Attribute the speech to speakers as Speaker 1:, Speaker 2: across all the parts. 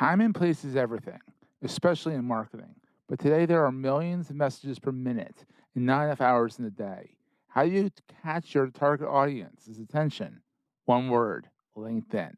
Speaker 1: Time and place is everything, especially in marketing. But today there are millions of messages per minute and not enough hours in the day. How do you catch your target audience's attention? One word: LinkedIn.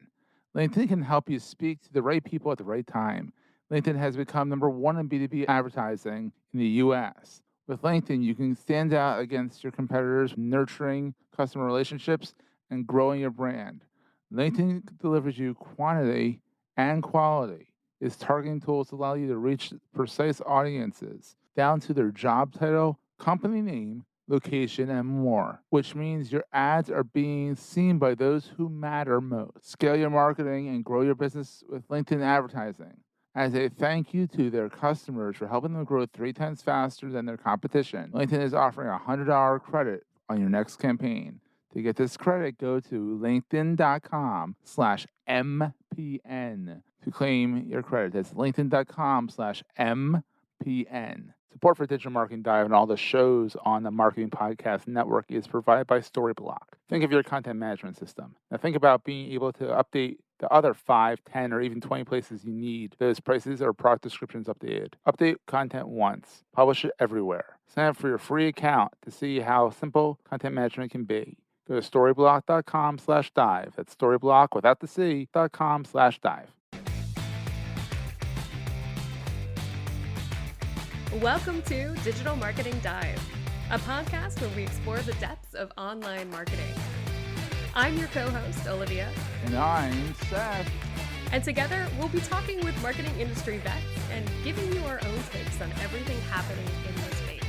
Speaker 1: LinkedIn can help you speak to the right people at the right time. LinkedIn has become number one in B2B advertising in the US. With LinkedIn, you can stand out against your competitors, nurturing customer relationships and growing your brand. LinkedIn delivers you quantity and quality. Its targeting tools allow you to reach precise audiences down to their job title, company name, location, and more, which means your ads are being seen by those who matter most. Scale your marketing and grow your business with LinkedIn advertising. As a thank you to their customers for helping them grow 3 times faster than their competition, LinkedIn is offering a $100 credit on your next campaign. To get this credit, go to linkedin.com/MPN to claim your credit. That's linkedin.com/MPN. Support for Digital Marketing Dive and all the shows on the Marketing Podcast Network is provided by Storyblock. Think of your content management system. Now think about being able to update the other 5, 10, or even 20 places you need those prices or product descriptions updated. Update content once. Publish it everywhere. Sign up for your free account to see how simple content management can be. Go to storyblock.com/dive. That's storyblock without the C.com/dive.
Speaker 2: Welcome to Digital Marketing Dive, a podcast where we explore the depths of online marketing. I'm your co-host, Olivia.
Speaker 1: And I'm Seth.
Speaker 2: And together, we'll be talking with marketing industry vets and giving you our own takes on everything happening in this space.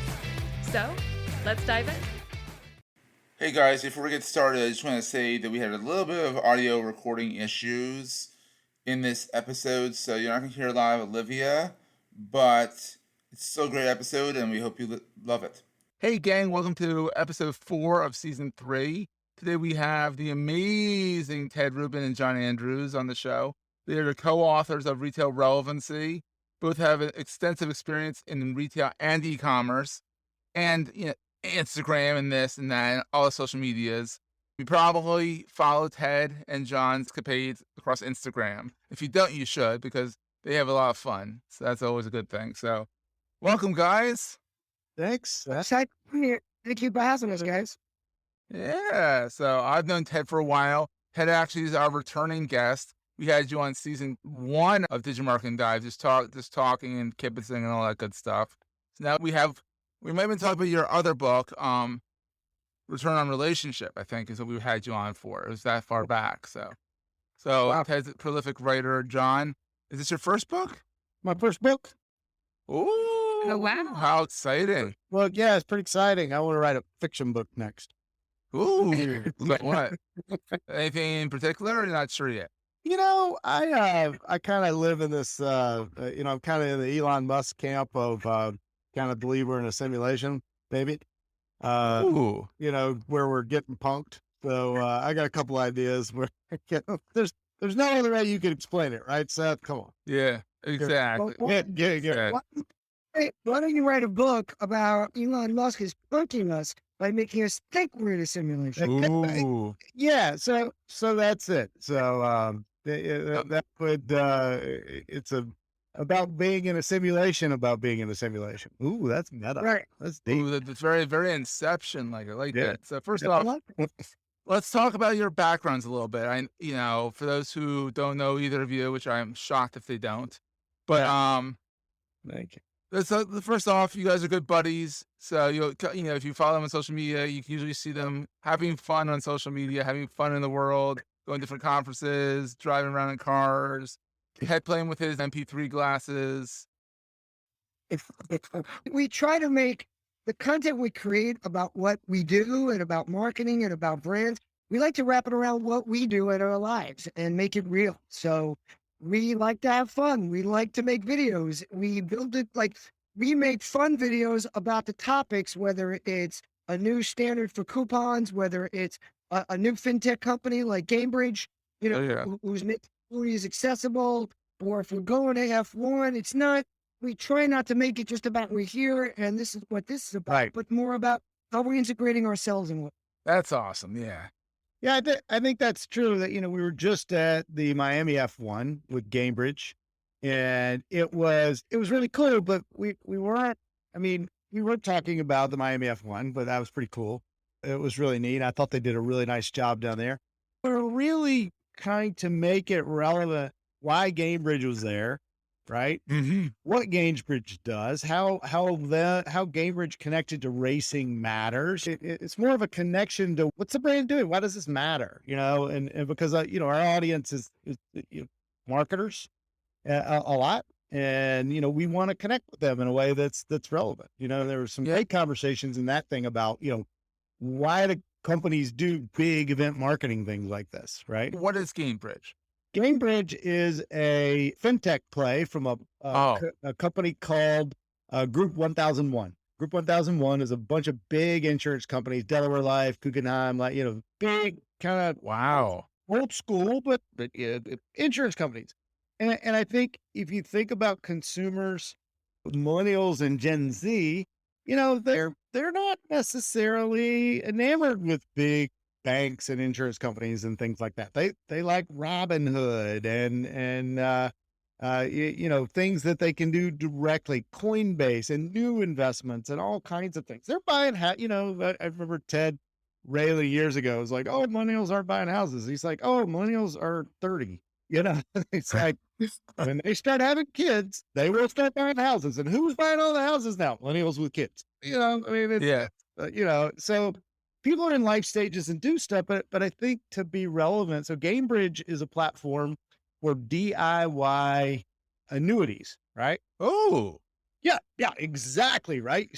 Speaker 2: So, let's dive in.
Speaker 1: Hey guys, before we get started, I just want to say that we had a little bit of audio recording issues in this episode, so you're not going to hear a lot of Olivia, but it's still a great episode, and we hope you love it. Hey gang, welcome to episode 4 of season 3. Today we have the amazing Rubin and John Andrews on the show. They are the co-authors of Retail Relevancy. Both have an extensive experience in retail and e-commerce, and Instagram and this and that, and all the social medias. You probably follow Ted and John's capades across Instagram. If you don't, you should, because they have a lot of fun. So that's always a good thing. So welcome, guys.
Speaker 3: Thanks. Thank you for having us, guys.
Speaker 1: Yeah. So I've known Ted for a while. Ted actually is our returning guest. We had you on season 1 of Digital Marketing Dive, just talking and kibitzing and all that good stuff. So now we might have been talking about your other book, Return on Relationship, I think is what we had you on for. It was that far back. So wow. Ted's a prolific writer. John, is this your first book?
Speaker 3: My first book.
Speaker 1: Ooh.
Speaker 2: Oh, wow.
Speaker 1: How exciting.
Speaker 3: Well, yeah, it's pretty exciting. I want to write a fiction book next.
Speaker 1: Ooh. What? Anything in particular, or you're not sure yet?
Speaker 3: I kind of live in this, I'm kind of in the Elon Musk camp of kind of believer in a simulation, maybe.
Speaker 1: Ooh.
Speaker 3: Where we're getting punked. So I got a couple ideas where there's no other way you could explain it, right, Seth? Come on.
Speaker 1: Yeah, exactly.
Speaker 3: Yeah.
Speaker 4: Why don't you write a book about Elon Musk is punking us by making us think we're in a simulation?
Speaker 1: Ooh.
Speaker 3: Yeah, so that's it. So that would it's about being in a simulation about being in a simulation. Ooh, that's meta.
Speaker 4: Right.
Speaker 3: That's deep.
Speaker 1: Ooh, that's very, very Inception. I like
Speaker 3: Yeah.
Speaker 1: that. So first off, let's talk about your backgrounds a little bit. For those who don't know either of you, which I'm shocked if they don't, but
Speaker 3: Thank you.
Speaker 1: First off, you guys are good buddies. So if you follow them on social media, you can usually see them having fun on social media, having fun in the world, going to different conferences, driving around in cars, Ted playing with his MP3 glasses.
Speaker 4: We try to make the content we create about what we do and about marketing and about brands. We like to wrap it around what we do in our lives and make it real. So we like to have fun. We like to make videos. We build it we make fun videos about the topics, whether it's a new standard for coupons, whether it's a new fintech company like Cambridge, who's making movies accessible, or if we're going to F1, we try not to make it just about we're here and this is what this is about,
Speaker 3: right,
Speaker 4: but more about how we're integrating ourselves in what.
Speaker 1: That's awesome. Yeah.
Speaker 3: Yeah, I think that's true. That we were just at the Miami F1 with Cambridge, And it was really cool, but we weren't, I mean, we weren't talking about the Miami F1, but that was pretty cool. It was really neat. I thought they did a really nice job down there. We're really trying to make it relevant why Gamebridge was there, right? What Gamebridge does, how Gamebridge connected to racing matters. It's more of a connection to what's the brand doing? Why does this matter? And because our audience is marketers a lot. And, we want to connect with them in a way that's relevant. There were some great conversations in that thing about, why do companies do big event marketing things like this, right?
Speaker 1: What is Gamebridge?
Speaker 3: Gamebridge is a fintech play from a company called Group 1001. Group 1001 is a bunch of big insurance companies, Delaware Life, Guggenheim, big kind of old school, but insurance companies. And I think if you think about consumers, millennials and Gen Z, they're not necessarily enamored with big banks and insurance companies and things like that. They like Robinhood and things that they can do directly, Coinbase and new investments and all kinds of things. They're buying, I remember Ted Rayleigh years ago was like, oh, millennials aren't buying houses. He's like, oh, millennials are 30. It's like when they start having kids, they will start buying houses. And who's buying all the houses now? Millennials with kids. So people are in life stages and do stuff, but I think to be relevant, so Gamebridge is a platform for DIY annuities, right?
Speaker 1: Oh,
Speaker 3: yeah, exactly, right?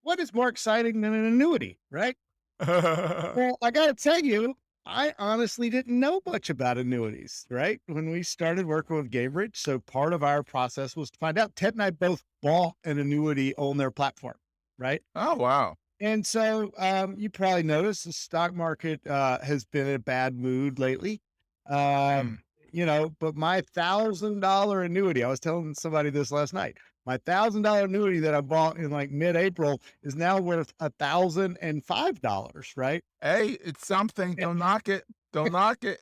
Speaker 3: What is more exciting than an annuity, right? Well, I got to tell you, I honestly didn't know much about annuities, right? When we started working with Gamebridge. So part of our process was to find out. Ted and I both bought an annuity on their platform, right?
Speaker 1: Oh, wow.
Speaker 3: And so you probably noticed the stock market has been in a bad mood lately. But my $1,000 annuity, I was telling somebody this last night, my $1,000 annuity that I bought in like mid-April is now worth $1,005, right?
Speaker 1: Hey, it's something. Don't knock it. Don't knock it.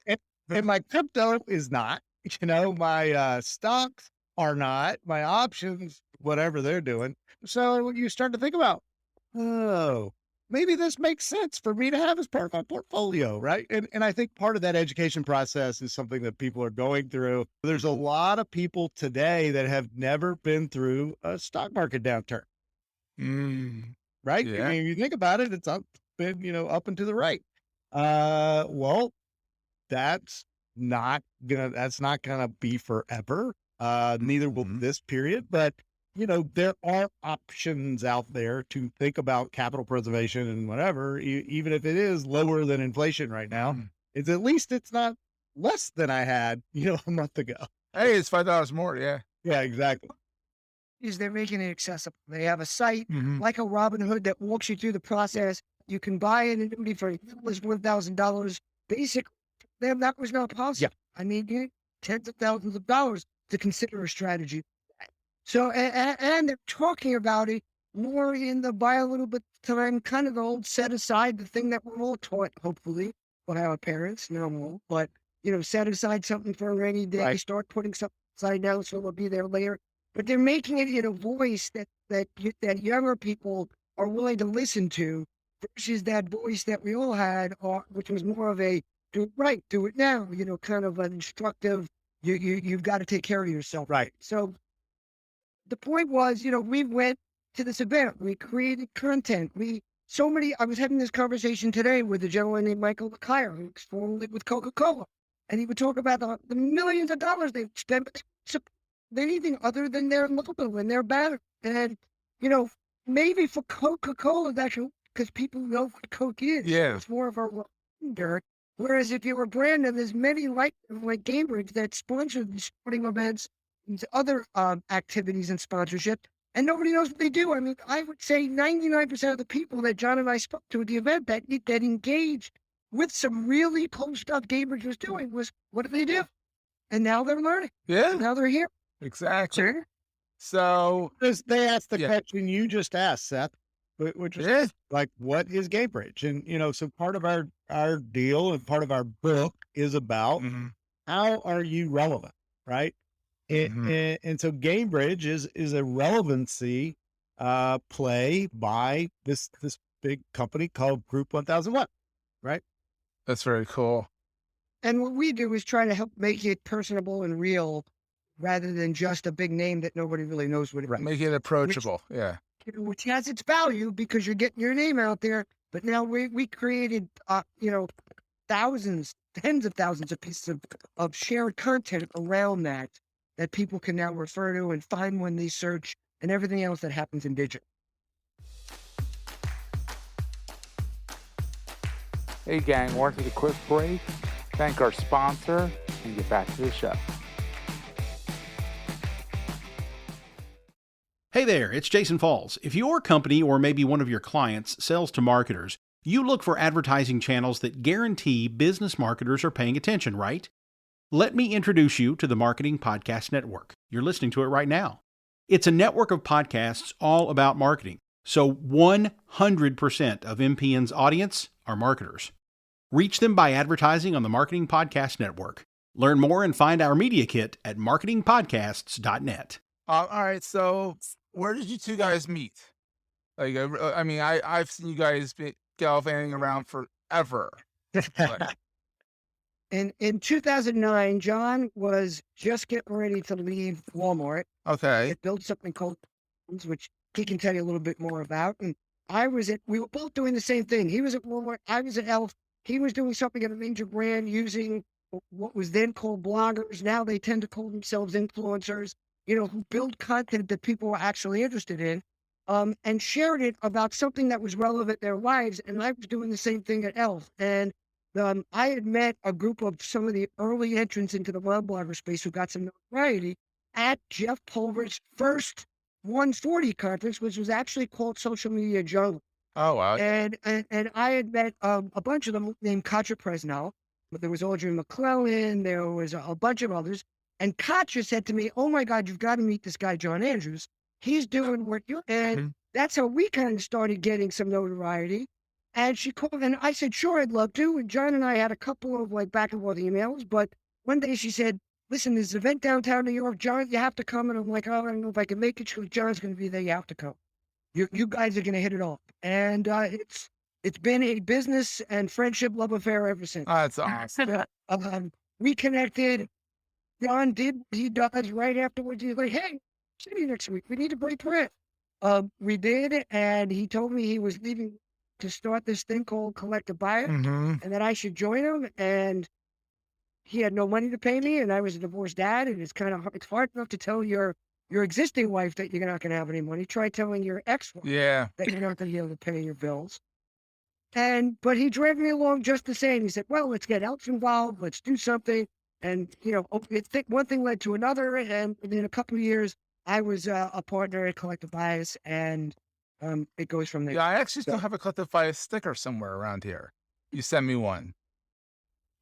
Speaker 3: And my crypto is not, my stocks are not, my options, whatever they're doing. So you start to think about, oh, maybe this makes sense for me to have as part of my portfolio, right? And I think part of that education process is something that people are going through. There's a lot of people today that have never been through a stock market downturn, right?
Speaker 1: Yeah.
Speaker 3: I mean, if you think about it, it's up and to the right. Well, that's not gonna be forever. Neither will this period, but there are options out there to think about capital preservation and whatever, even if it is lower than inflation right now. It's not less than I had, a month ago.
Speaker 1: Hey, it's $5 more. Yeah.
Speaker 3: Yeah, exactly.
Speaker 4: Is they're making it accessible. They have a site like a Robinhood that walks you through the process. You can buy an annuity for $1,000. Basically, that was not possible. Yeah. I mean, tens of thousands of dollars to consider a strategy. So, and they're talking about it more in the buy a little bit time, kind of the old set aside, the thing that we're all taught, hopefully, by our parents, no more, but, set aside something for a rainy day, right. Start putting something aside now so it'll be there later. But they're making it in a voice that younger people are willing to listen to versus that voice that we all had, which was more of a, do it right, do it now, kind of an instructive, you've got to take care of yourself.
Speaker 3: Right.
Speaker 4: So, the point was, we went to this event, we created content. I was having this conversation today with a gentleman named Michael LeClaire, who's formerly with Coca-Cola. And he would talk about the millions of dollars they've spent anything other than their logo and their banner. And, maybe for Coca-Cola, that's because people know what Coke is.
Speaker 1: Yeah.
Speaker 4: It's more of a dirt. Whereas if you're a brand and there's many like Gamebridge that sponsor these sporting events, other activities and sponsorship, and nobody knows what they do. I mean, I would say 99% of the people that John and I spoke to at the event that engaged with some really cool stuff Gamebridge was doing was, what do they do? And now they're learning.
Speaker 1: Yeah.
Speaker 4: Now they're here.
Speaker 1: Exactly.
Speaker 4: Sure.
Speaker 1: So
Speaker 3: they asked the question you just asked, Seth, which is like, what is Gamebridge? And, so part of our deal and part of our book is about how are you relevant, right? And so Gamebridge is a relevancy play by this big company called Group 1001, right?
Speaker 1: That's very cool.
Speaker 4: And what we do is try to help make it personable and real rather than just a big name that nobody really knows what it is.
Speaker 1: Make it approachable. Yeah.
Speaker 4: Which has its value because you're getting your name out there. But now we created, thousands, tens of thousands of pieces of shared content around that people can now refer to and find when they search and everything else that happens in digital.
Speaker 1: Hey, gang, we're going to take a quick break, thank our sponsor, and get back to the show.
Speaker 5: Hey there, it's Jason Falls. If your company or maybe one of your clients sells to marketers, you look for advertising channels that guarantee business marketers are paying attention, right? Let me introduce you to the Marketing Podcast Network. You're listening to it right now. It's a network of podcasts all about marketing. So 100% of MPN's audience are marketers. Reach them by advertising on the Marketing Podcast Network. Learn more and find our media kit at marketingpodcasts.net.
Speaker 1: All right, so where did you two guys meet? Like, I mean, I've seen you guys be gallivanting around forever. Like,
Speaker 4: In 2009, John was just getting ready to leave Walmart.
Speaker 1: okay.
Speaker 4: It built something called, which he can tell you a little bit more about. And we were both doing the same thing. He was at Walmart, I was at Elf. He was doing something at a major brand using what was then called bloggers. Now they tend to call themselves influencers, who build content that people were actually interested in, and shared it about something that was relevant in their lives. And I was doing the same thing at Elf. And I had met a group of some of the early entrants into the web blogger space who got some notoriety at Jeff Pulver's first 140 conference, which was actually called Social Media Jungle.
Speaker 1: Oh, wow.
Speaker 4: And I had met a bunch of them named Katja Presnell, but there was Audrey McClellan, there was a bunch of others. And Katja said to me, "Oh my God, you've got to meet this guy, John Andrews. He's doing what you're," and that's how we kind of started getting some notoriety. And she called, and I said, "Sure, I'd love to." And John and I had a couple of back and forth emails, but one day she said, "Listen, there's an event downtown New York, John, you have to come." And I'm like, "Oh, I don't know if I can make it." She goes, "John's going to be there. You have to come. You guys are going to hit it off." And it's been a business and friendship love affair ever since.
Speaker 1: Oh, that's awesome.
Speaker 4: We connected. John he does right afterwards. He's like, "Hey, city next week. We need to break bread." We did, and he told me he was leaving to start this thing called Collective Buyer, and that I should join him. And he had no money to pay me, and I was a divorced dad, and it's hard enough to tell your existing wife that you're not going to have any money. Try telling your ex-wife that you're not going to be able to pay your bills. But he dragged me along just the same. He said, "Well, let's get else involved. Let's do something." And, one thing led to another. And within a couple of years, I was a partner at Collective Bias, and it goes from there.
Speaker 1: Yeah, I actually still have a Collective Bias sticker somewhere around here. You sent me one.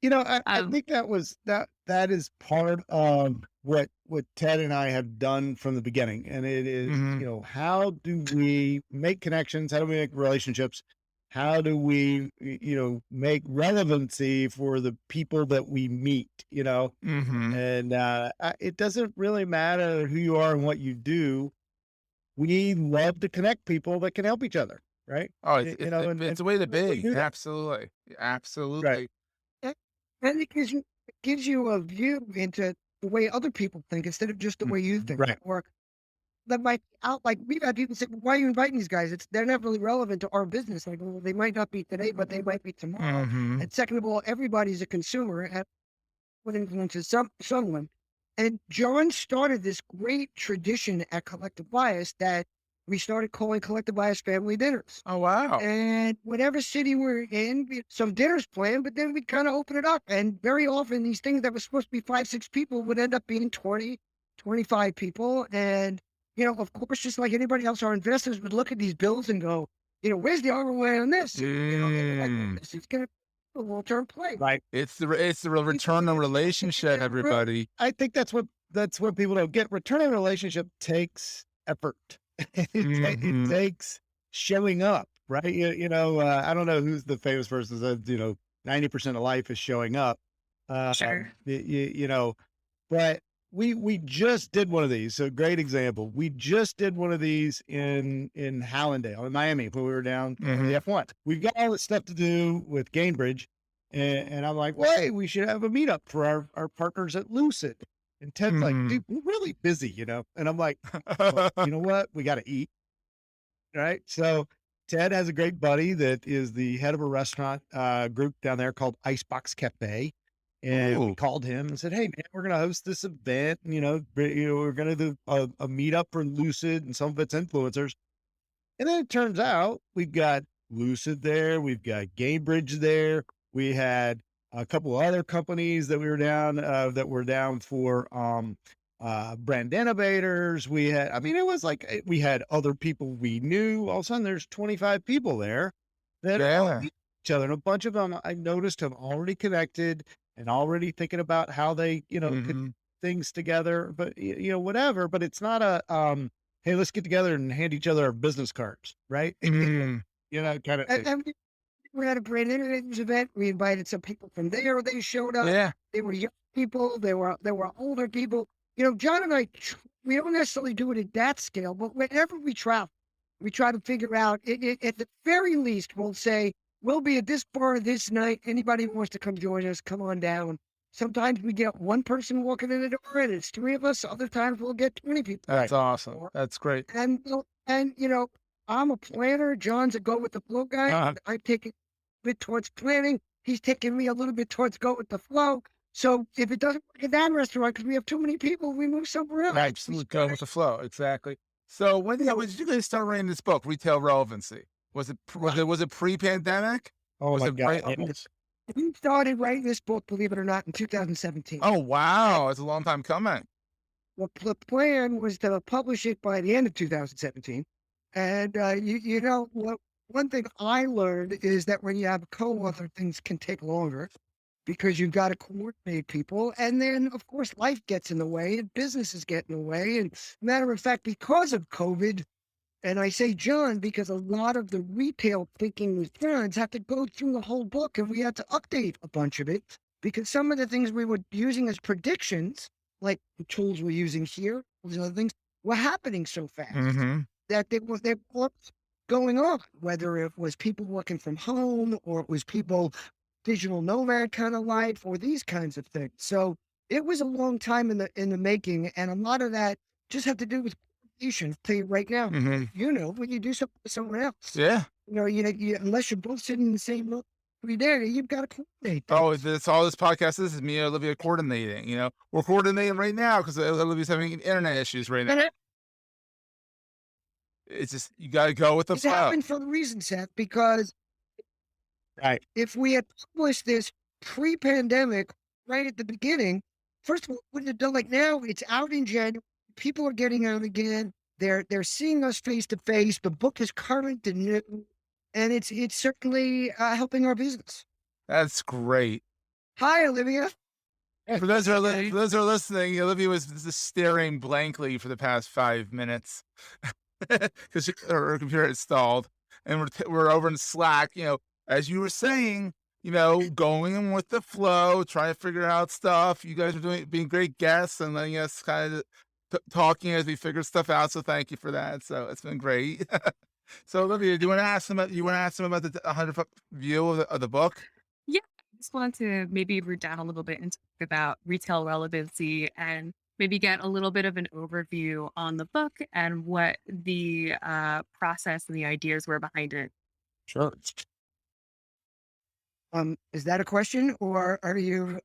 Speaker 3: I think that is part of what Ted and I have done from the beginning. And it is, how do we make connections? How do we make relationships? How do we, make relevancy for the people that we meet, And it doesn't really matter who you are and what you do. We love to connect people that can help each other, right?
Speaker 1: Oh, it's a way to be. Absolutely. Absolutely.
Speaker 4: Right. And it gives you a view into the way other people think instead of just the way you think.
Speaker 3: Right.
Speaker 4: Or that might we've had people say, "Why are you inviting these guys? They're not really relevant to our business." Like, well, they might not be today, but they might be tomorrow. And second of all, everybody's a consumer and what influences someone. And John started this great tradition at Collective Bias that we started calling Collective Bias family dinners.
Speaker 1: Oh, wow.
Speaker 4: And whatever city we're in, we had some dinners planned, but then we'd kind of open it up. And very often these things that were supposed to be 5-6 people would end up being 20, 25 people. And of course, just like anybody else, our investors would look at these bills and go, "Where's the ROI on this?" It's going to be a long-term play.
Speaker 3: Right.
Speaker 1: It's the real return on relationship, everybody.
Speaker 3: I think that's what people don't get. Return on relationship takes effort. It takes showing up, right? I don't know who's the famous person that says, 90% of life is showing up.
Speaker 4: Sure.
Speaker 3: But we just did one of these. So great example. We just did one of these in Hallandale in Miami when we were down on the F1. We've got all this stuff to do with Gainbridge. And I'm like, well, hey, we should have a meetup for our partners at Lucid. And Ted's like, dude, we're really busy, And I'm like, well, you know what? We got to eat. Right. So Ted has a great buddy that is the head of a restaurant group down there called Icebox Cafe. And we called him and said, hey, man, we're going to host this event. And, we're going to do a meetup for Lucid and some of its influencers. And then it turns out we've got Lucid there. We've got Gainbridge there. We had a couple of other companies that we were down for brand innovators. We had, it was like we had other people we knew. All of a sudden, there's 25 people there that all meet each other. And a bunch of them I noticed have already connected and already thinking about how they, could things together. But whatever. But it's not a hey, let's get together and hand each other our business cards, right? Kind of thing.
Speaker 4: We had a brand innovators event. We invited some people from there. They showed up.
Speaker 1: Yeah.
Speaker 4: They were young people. They were older people. John and I, we don't necessarily do it at that scale, but whenever we travel, we try to figure out, at the very least, we'll say, we'll be at this bar this night. Anybody who wants to come join us, come on down. Sometimes we get one person walking in the door and it's 3 of us. Other times we'll get 20 people.
Speaker 1: That's awesome. That's great.
Speaker 4: And I'm a planner. John's a go with the flow guy. I take it a bit towards planning. He's taking me a little bit towards go with the flow. So if it doesn't work at that restaurant because we have too many people, we move somewhere else.
Speaker 1: Absolutely, go with the flow. Exactly. So when did you guys start writing this book, Retail Relevancy? Was it pre-pandemic?
Speaker 3: Oh my God!
Speaker 4: We started writing this book, believe it or not, in 2017.
Speaker 1: Oh wow, it's a long time coming.
Speaker 4: Well, the plan was to publish it by the end of 2017. And one thing I learned is that when you have a co-author, things can take longer because you've got to coordinate people. And then, of course, life gets in the way and businesses get in the way. And matter of fact, because of COVID, and I say John, because a lot of the retail thinking returns have to go through the whole book, and we had to update a bunch of it because some of the things we were using as predictions, like the tools we're using here, all these other things, were happening so fast that they were going on, whether it was people working from home or it was people digital nomad kind of life or these kinds of things. So it was a long time in the making, and a lot of that just had to do with coordination. I'll tell you right now, when you do something with someone else, unless you're both sitting in the same room every day, you've got to coordinate.
Speaker 1: Oh, that's all this podcast is me and Olivia coordinating. We're coordinating right now because Olivia's having internet issues right now. It's just, you got to go with the flow.
Speaker 4: It happened for a reason, Seth, because if we had published this pre-pandemic right at the beginning, first of all, wouldn't have done like now. It's out in January. People are getting out again. They're seeing us face to face. The book is current and new, and it's certainly helping our business.
Speaker 1: That's great.
Speaker 4: Hi, Olivia.
Speaker 1: For those who are listening, Olivia was just staring blankly for the past 5 minutes because her computer had stalled, and we're over in Slack. As you were saying, going in with the flow, trying to figure out stuff. You guys are being great guests and letting us kind of talking as we figure stuff out. So thank you for that. So it's been great. So Olivia, do you want to ask them? You want to ask them about the 100-foot view of the book?
Speaker 2: Yeah, I just wanted to maybe root down a little bit and talk about retail relevancy and maybe get a little bit of an overview on the book and what the process and the ideas were behind it.
Speaker 3: Sure.
Speaker 4: Is that a question, or are you,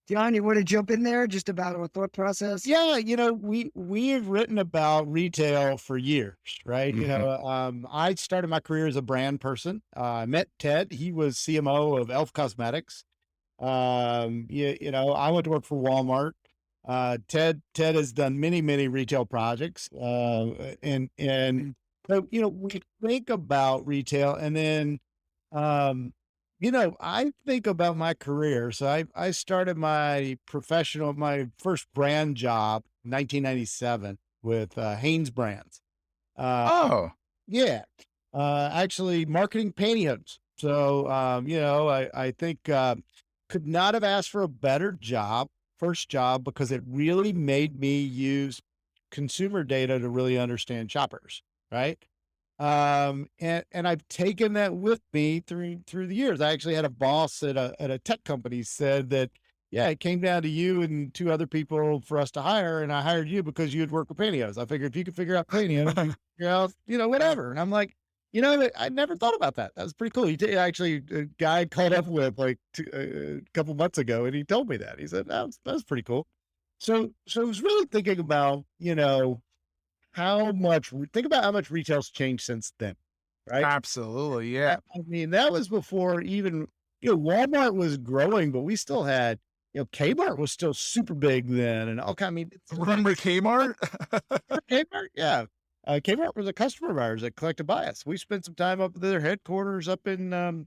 Speaker 4: John, you want to jump in there just about our thought process?
Speaker 3: Yeah, we have written about retail for years, right? I started my career as a brand person. I met Ted. He was CMO of Elf Cosmetics. I went to work for Walmart. Ted has done many retail projects, and so we think about retail, and then I think about my career. So I started my first brand job in 1997 with Hanes Brands. Actually marketing pantyhose. So I think could not have asked for a better job first job because it really made me use consumer data to really understand shoppers, right? And I've taken that with me through the years. I actually had a boss at a tech company said that, yeah, it came down to you and 2 other people for us to hire, and I hired you because you had worked with Panios. I figured if you could figure out Panios, figure out, whatever. And I'm like, I never thought about that. That was pretty cool. Actually, a guy I caught up with like a couple months ago, and he told me that. He said that was pretty cool. So I was really thinking about, think about how much retail's changed since then, right?
Speaker 1: Absolutely, yeah.
Speaker 3: I mean, that was before even, Walmart was growing, but we still had, Kmart was still super big then, and all kind. I mean,
Speaker 1: Remember Kmart?
Speaker 3: Kmart, yeah. Kmart was a customer of ours that collected by us. We spent some time up at their headquarters up in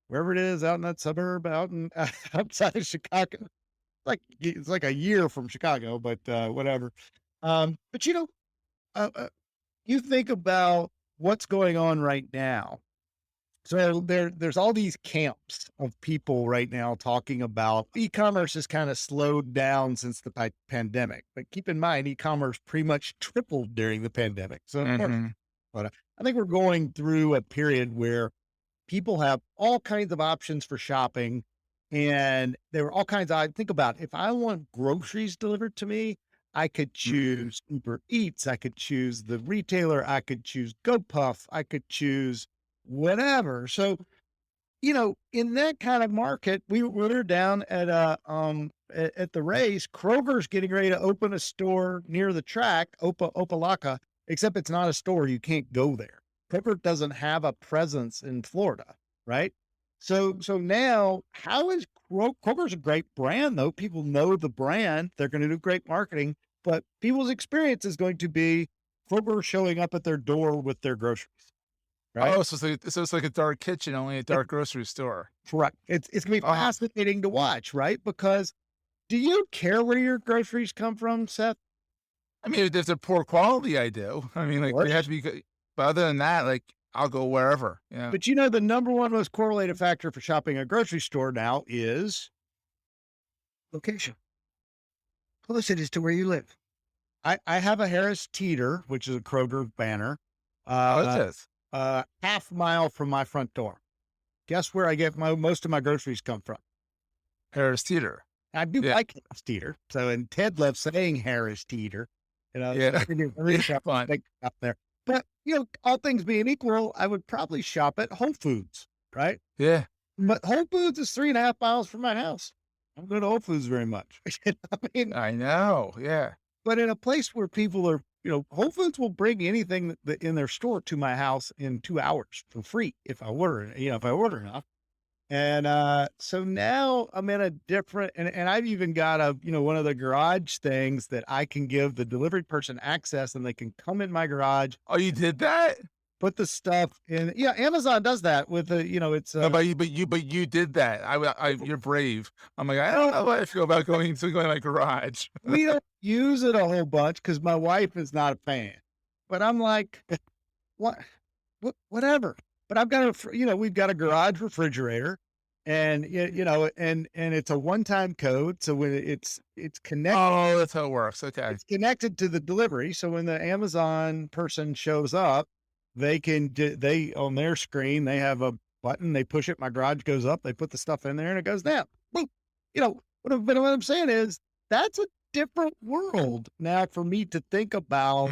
Speaker 3: wherever it is, out in that suburb, out in outside of Chicago. It's like a year from Chicago, but whatever. But you think about what's going on right now. So there's all these camps of people right now talking about e-commerce has kind of slowed down since the pandemic. But keep in mind, e-commerce pretty much tripled during the pandemic. So, of course, but I think we're going through a period where people have all kinds of options for shopping, and there were all kinds of. I think about if I want groceries delivered to me, I could choose Uber Eats, I could choose the retailer, I could choose GoPuff, I could choose whatever. So, in that kind of market, we're down at at the race. Kroger's getting ready to open a store near the track, Opelika, except it's not a store. You can't go there. Kroger doesn't have a presence in Florida, right? So now, how is Kroger's a great brand, though. People know the brand. They're going to do great marketing, but people's experience is going to be Kroger showing up at their door with their groceries, right?
Speaker 1: Oh, so it's like a dark kitchen, only a dark grocery store.
Speaker 3: Correct. It's going to be fascinating to watch, right? Because do you care where your groceries come from, Seth?
Speaker 1: I mean, if they're poor quality, I do. I mean, like, they have to be good. But other than that, like, I'll go wherever. Yeah.
Speaker 3: But the number one most correlated factor for shopping a grocery store now is
Speaker 4: location. Closest to where you live.
Speaker 3: I have a Harris Teeter, which is a Kroger banner.
Speaker 1: What is this?
Speaker 3: Half mile from my front door. Guess where I get most of my groceries come from?
Speaker 1: Harris Teeter.
Speaker 3: I do like Harris Teeter. So, and Ted loves saying Harris Teeter.
Speaker 1: Yeah.
Speaker 3: So fun out there. But, all things being equal, I would probably shop at Whole Foods, right?
Speaker 1: Yeah.
Speaker 3: But Whole Foods is 3.5 miles from my house. I don't go to Whole Foods very much.
Speaker 1: I know. Yeah.
Speaker 3: But in a place where people are, Whole Foods will bring anything that in their store to my house in 2 hours for free if I order, if I order enough. And so now I'm in a different, and I've even got one of the garage things that I can give the delivery person access, and they can come in my garage.
Speaker 1: Oh, you did that?
Speaker 3: Put the stuff in. Yeah, Amazon does that with the, it's.
Speaker 1: No, but you did that. You're brave. I'm like, I don't know how I feel about going to my garage.
Speaker 3: We don't use it a whole bunch because my wife is not a fan. But I'm like, whatever. But I've got we've got a garage refrigerator, and and it's a one-time code. So when it's connected.
Speaker 1: Oh, that's how it works. Okay.
Speaker 3: It's connected to the delivery. So when the Amazon person shows up, they on their screen, they have a button, they push it, my garage goes up, they put the stuff in there and it goes down. Boom. What I'm saying is that's a different world now for me to think about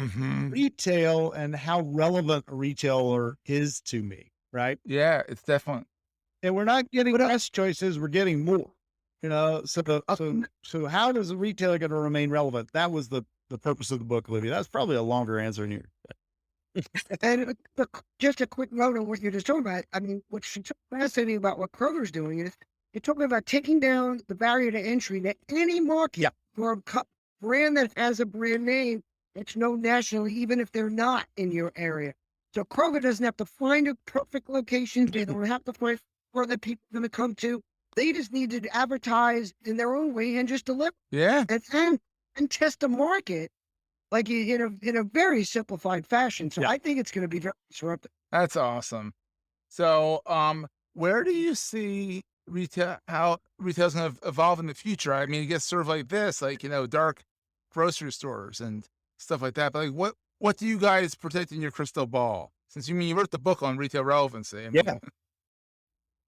Speaker 3: retail and how relevant a retailer is to me. Right.
Speaker 1: Yeah, it's definitely.
Speaker 3: And we're not getting less choices. We're getting more, so how does a retailer going to remain relevant? That was the purpose of the book, Olivia. That's probably a longer answer than you.
Speaker 4: And just a quick note on what you're just talking about. I mean, what's so fascinating about what Kroger's doing is you're talking about taking down the barrier to entry to any market for a brand that has a brand name that's known nationally, even if they're not in your area. So Kroger doesn't have to find a perfect location. They don't have to find where the people are going to come to. They just need to advertise in their own way and just deliver.
Speaker 1: Yeah.
Speaker 4: And test the market. Like in a very simplified fashion. So I think it's going to be very disruptive.
Speaker 1: That's awesome. So, where do you see how retail's going to evolve in the future. I mean, it gets sort of like this, like, dark grocery stores and stuff like that. But like, what do you guys protect in your crystal ball? Since you wrote the book on retail relevancy. I mean,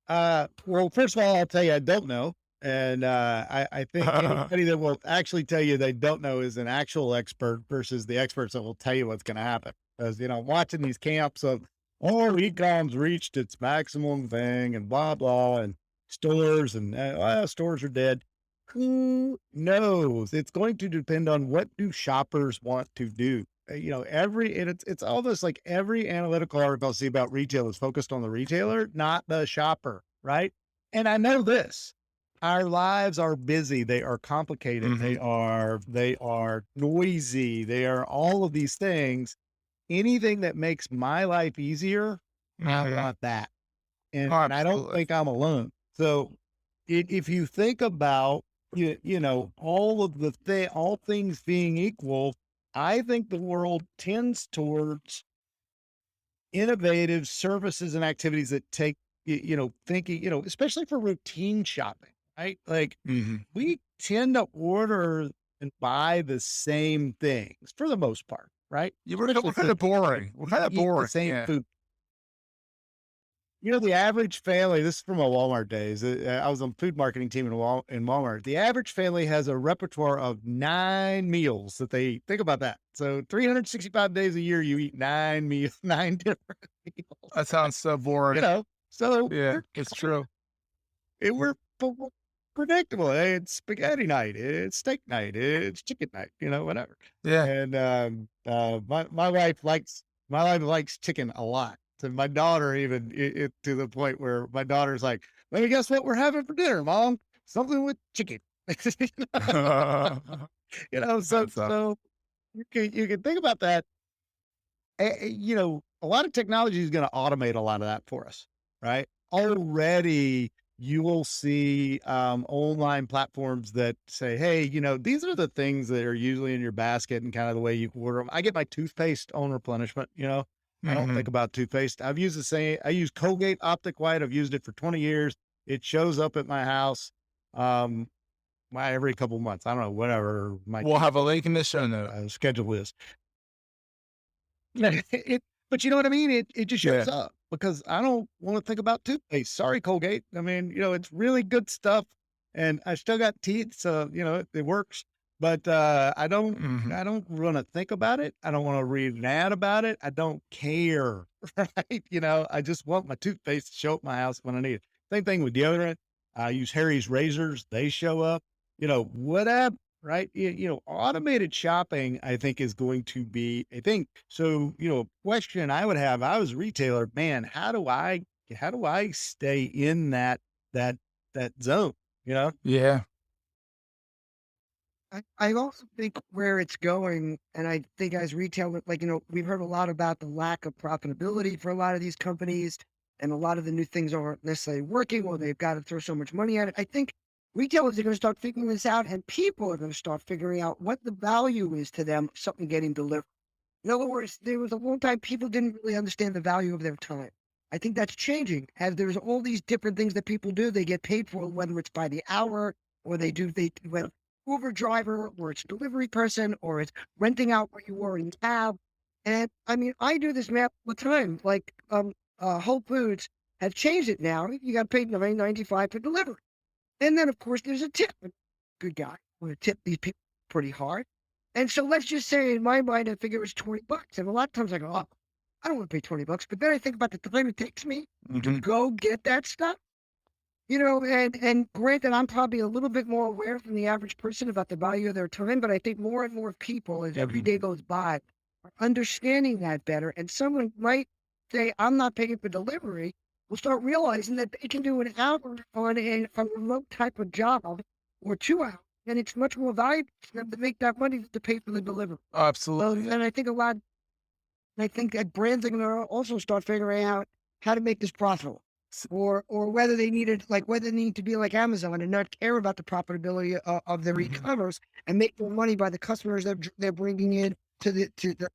Speaker 3: Yeah. Well, first of all, I'll tell you, I don't know. And I think anybody that will actually tell you they don't know is an actual expert versus the experts that will tell you what's going to happen. Because, watching these camps of, oh, e-com's reached its maximum thing and blah, blah, and stores and stores are dead. Who knows? It's going to depend on what do shoppers want to do. It's almost like every analytical article I see about retail is focused on the retailer, not the shopper, right? And I know this. Our lives are busy. They are complicated. They are noisy. They are all of these things. Anything that makes my life easier, I want that. And I don't think I'm alone. So if you think about, all things being equal, I think the world tends towards innovative services and activities that take, thinking, especially for routine shopping, right? Like we tend to order and buy the same things for the most part, right?
Speaker 1: we're kind of boring. We're kind of
Speaker 3: Eat the
Speaker 1: boring.
Speaker 3: same food. The average family, this is from my Walmart days. I was on the food marketing team in Walmart. The average family has a repertoire of 9 meals that they eat. Think about that. So 365 days a year, you eat 9 meals, 9 different meals.
Speaker 1: That sounds so boring.
Speaker 3: So
Speaker 1: Yeah, it's true.
Speaker 3: We're predictable. It's spaghetti night. It's steak night. It's chicken night. Whatever.
Speaker 1: Yeah.
Speaker 3: And my wife likes chicken a lot. So my daughter even to the point where my daughter's like, "Let me guess what we're having for dinner, Mom? Something with chicken." So you can think about that. A lot of technology is going to automate a lot of that for us, right? Already, you will see online platforms that say, "Hey, these are the things that are usually in your basket and kind of the way you order them." I get my toothpaste on replenishment. I don't think about toothpaste. I use Colgate Optic White. I've used it for 20 years. It shows up at my house every couple of months. I don't know, whatever.
Speaker 1: We'll have a link in the show note.
Speaker 3: Schedule is. But you know what I mean? It just shows up because I don't want to think about toothpaste. Sorry, Colgate. I mean, it's really good stuff and I still got teeth. So, it works. But I don't want to think about it. I don't want to read an ad about it. I don't care, right? I just want my toothpaste to show up at my house when I need it. Same thing with deodorant. I use Harry's razors. They show up, whatever, right? Automated shopping, I think, is going to be a thing. So, question I would have, I was a retailer, man, how do I stay in that zone,
Speaker 1: Yeah.
Speaker 4: I also think where it's going, and I think as retail, we've heard a lot about the lack of profitability for a lot of these companies, and a lot of the new things aren't necessarily working, or they've got to throw so much money at it. I think retailers are going to start figuring this out, and people are going to start figuring out what the value is to them of something getting delivered. In other words, there was a long time people didn't really understand the value of their time. I think that's changing as there's all these different things that people do. They get paid for, whether it's by the hour or Uber driver, or it's delivery person, or it's renting out where you were in tab. And I mean, I do this math all the time. Like Whole Foods has changed it now. You got paid $9.95 for delivery. And then of course there's a tip. Good guy. I'm gonna tip these people pretty hard. And so let's just say in my mind I figure it's $20. And a lot of times I go, oh, I don't want to pay $20. But then I think about the time it takes me to go get that stuff. And granted, I'm probably a little bit more aware than the average person about the value of their time, but I think more and more people, as every day goes by, are understanding that better. And someone might say, I'm not paying for delivery, will start realizing that they can do an hour on a remote type of job or 2 hours, and it's much more valuable for them to make that money to pay for the delivery.
Speaker 1: Absolutely.
Speaker 4: And I think that brands are going to also start figuring out how to make this profitable. Or whether they need to be like Amazon and not care about the profitability of their e-commerce and make more money by the customers that they're bringing in to the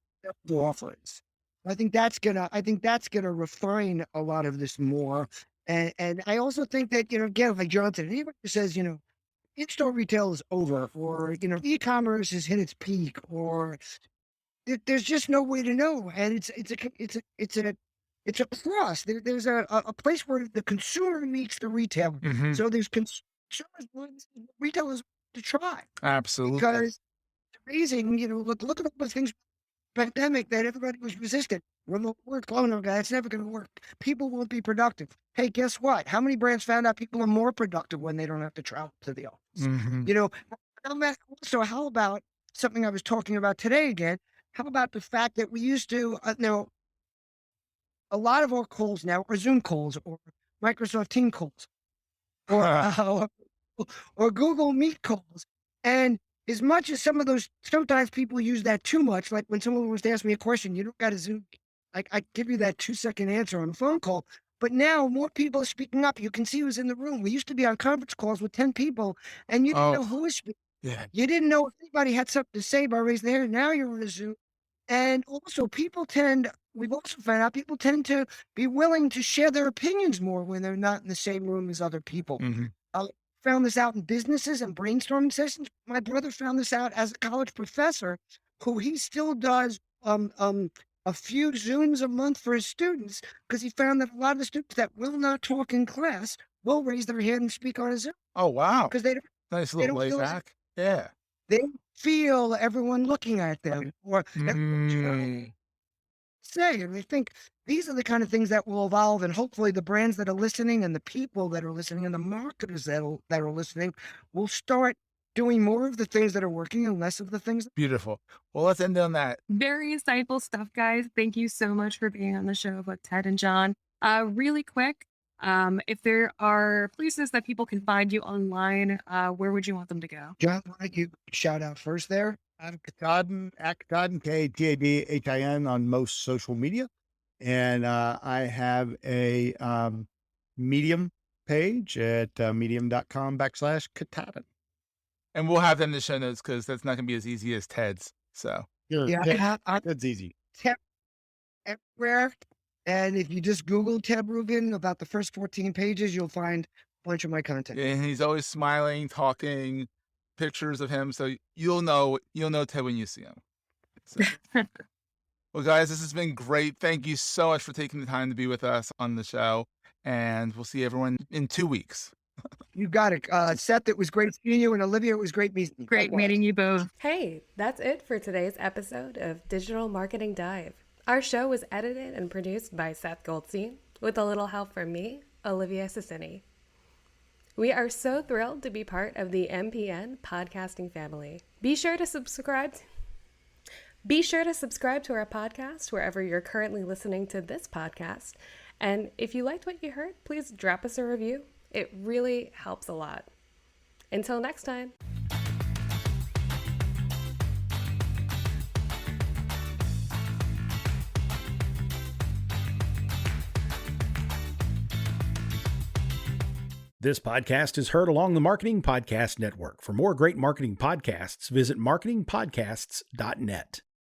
Speaker 4: offerings. I think that's gonna refine a lot of this more. And I also think that, again, like John said, anybody who says, in-store retail is over, or, e-commerce has hit its peak, or there's just no way to know. And it's a cross. There's a place where the consumer meets the retailer.
Speaker 1: Mhm.
Speaker 4: So there's consumers, retailers to try,
Speaker 1: Absolutely.
Speaker 4: because it's amazing. Look at all the things pandemic that everybody was resistant. Remote work, oh no, guys, it's never going to work. People won't be productive. Hey, guess what? How many brands found out people are more productive when they don't have to travel to the office?
Speaker 1: Mhm.
Speaker 4: So how about something I was talking about today again? How about the fact that we used to, a lot of our calls now are Zoom calls or Microsoft Team calls or or Google Meet calls. And as much as sometimes people use that too much, like when someone was to ask me a question, you don't got to Zoom. Like I give you that 2-second answer on a phone call. But now more people are speaking up. You can see who's in the room. We used to be on conference calls with 10 people and you didn't know who was speaking.
Speaker 1: Yeah.
Speaker 4: You didn't know if anybody had something to say by raising their hand. Now you're on a Zoom. And also we've also found out people tend to be willing to share their opinions more when they're not in the same room as other people.
Speaker 1: Mhm.
Speaker 4: Found this out in businesses and brainstorming sessions. My brother found this out as a college professor, who he still does a few Zooms a month for his students, because he found that a lot of the students that will not talk in class will raise their hand and speak on a Zoom
Speaker 1: Oh, wow.
Speaker 4: because they
Speaker 1: Nice
Speaker 4: they
Speaker 1: little
Speaker 4: don't feel
Speaker 1: layback. Yeah.
Speaker 4: they don't feel everyone looking at them or say. And I think these are the kind of things that will evolve, and hopefully the brands that are listening and the people that are listening and the marketers that are listening will start doing more of the things that are working and less of the things.
Speaker 1: Beautiful. Well, let's end on that.
Speaker 2: Very insightful stuff, guys. Thank you so much for being on the show with Ted and John. Really quick, if there are places that people can find you online, where would you want them to go?
Speaker 4: John, why don't you shout out first there?
Speaker 3: I'm Katahdin, @Katahdin, Katadin on most social media. And I have a Medium page at medium.com/Katahdin.
Speaker 1: And we'll have that in the show notes because that's not going to be as easy as Ted's. So,
Speaker 4: Yeah,
Speaker 3: That's easy.
Speaker 4: Ted everywhere. And if you just Google Ted Rubin, about the first 14 pages, you'll find a bunch of my content.
Speaker 1: and he's always smiling, talking, pictures of him. So you'll know Ted when you see him. So. Well, guys, this has been great. Thank you so much for taking the time to be with us on the show. And we'll see everyone in 2 weeks.
Speaker 4: You got it. Seth, it was great seeing you. And Olivia, it was great meeting you.
Speaker 2: Great meeting you both.
Speaker 6: Hey, that's it for today's episode of Digital Marketing Dive. Our show was edited and produced by Seth Goldstein with a little help from me, Olivia Sassini. We are so thrilled to be part of the MPN podcasting family. Be sure to subscribe to our podcast wherever you're currently listening to this podcast. And if you liked what you heard, please drop us a review. It really helps a lot. Until next time.
Speaker 5: This podcast is heard along the Marketing Podcast Network. For more great marketing podcasts, visit marketingpodcasts.net.